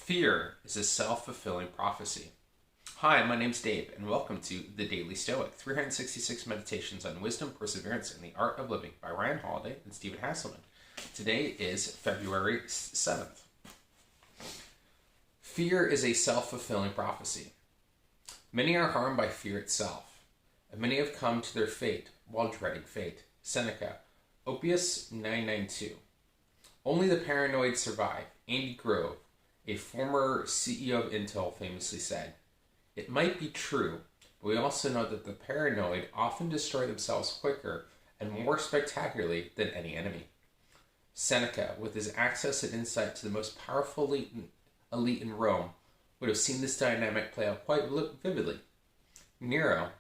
Fear is a self-fulfilling prophecy. Hi, my name's Dave, and welcome to the Daily Stoic, 366 Meditations on Wisdom, Perseverance, and the Art of Living by Ryan Holiday and Stephen Hasselman. Today is February 7th. Fear is a self-fulfilling prophecy. Many are harmed by fear itself, and many have come to their fate while dreading fate. Seneca, OEDIPUS 992. Only the paranoid survive. Andy Grove, a former CEO of Intel, famously said, "It might be true, but we also know that the paranoid often destroy themselves quicker and more spectacularly than any enemy." Seneca, with his access and insight to the most powerful elite in Rome, would have seen this dynamic play out quite vividly. Nero,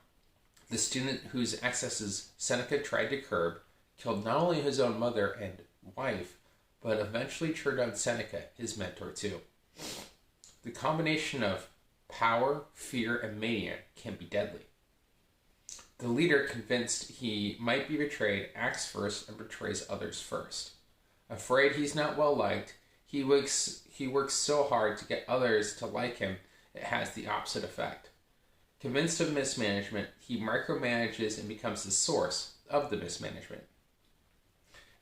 the student whose excesses Seneca tried to curb, killed not only his own mother and wife, but eventually turned on Seneca, his mentor, too. The combination of power, fear, and mania can be deadly. The leader, convinced he might be betrayed, acts first and betrays others first. Afraid he's not well liked, he works so hard to get others to like him, it has the opposite effect. Convinced of mismanagement, he micromanages and becomes the source of the mismanagement.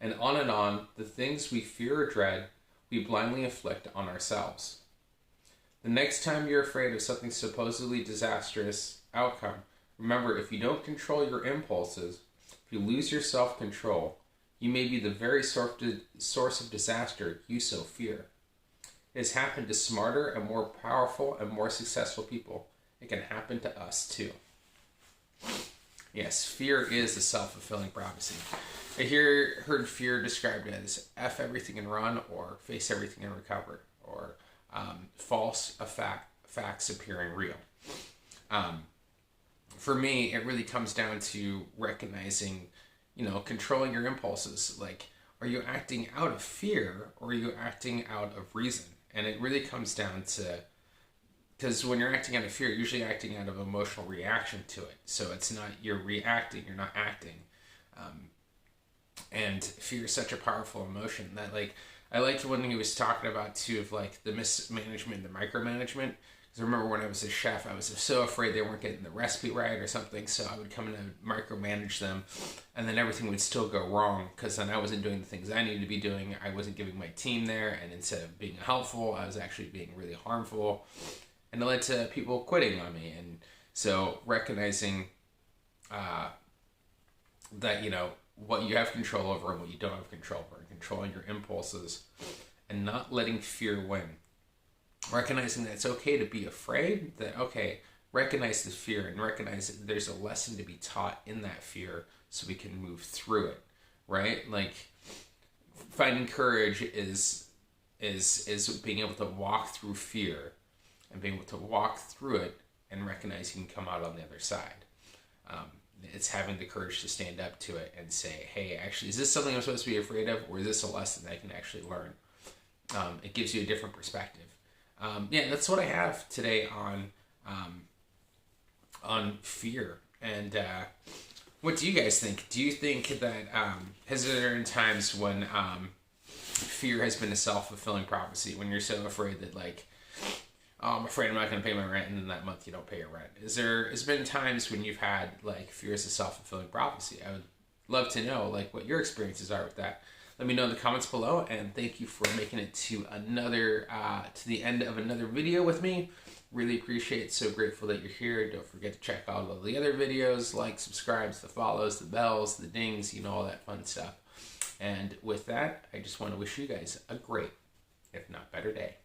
And on, the things we fear or dread, we blindly inflict on ourselves. The next time you're afraid of something supposedly disastrous outcome, remember, if you don't control your impulses, if you lose your self-control, you may be the very source of disaster you so fear. It has happened to smarter and more powerful and more successful people. It can happen to us too. Yes, fear is a self-fulfilling prophecy. I heard fear described as F everything and run, or face everything and recover, or false facts appearing real. For me, it really comes down to recognizing, controlling your impulses. Like, are you acting out of fear or are you acting out of reason? And it really comes down to, because when you're acting out of fear, you're usually acting out of emotional reaction to it. So it's not, you're reacting, you're not acting. And fear is such a powerful emotion that, I liked when he was talking about too of the mismanagement, the micromanagement. Because I remember when I was a chef, I was so afraid they weren't getting the recipe right or something, so I would come in and micromanage them, and then everything would still go wrong because then I wasn't doing the things I needed to be doing. I wasn't giving my team there, and instead of being helpful, I was actually being really harmful, and it led to people quitting on me. And so recognizing that what you have control over and what you don't have control over, and controlling your impulses and not letting fear win. Recognizing that it's okay to be afraid, recognize the fear and recognize that there's a lesson to be taught in that fear so we can move through it, right? Finding courage is being able to walk through fear and being able to walk through it and recognize you can come out on the other side. It's having the courage to stand up to it and say, hey, actually, is this something I'm supposed to be afraid of, or is this a lesson that I can actually learn? It gives you a different perspective. That's what I have today on fear. And what do you guys think? Do you think that has there been times when fear has been a self-fulfilling prophecy, when you're so afraid that I'm afraid I'm not going to pay my rent, and then that month you don't pay your rent? Has been times when you've had fear as a self-fulfilling prophecy? I would love to know what your experiences are with that. Let me know in the comments below, and thank you for making it to to the end of another video with me. Really appreciate it. So grateful that you're here. Don't forget to check out all the other videos, subscribes, the follows, the bells, the dings, all that fun stuff. And with that, I just want to wish you guys a great, if not better, day.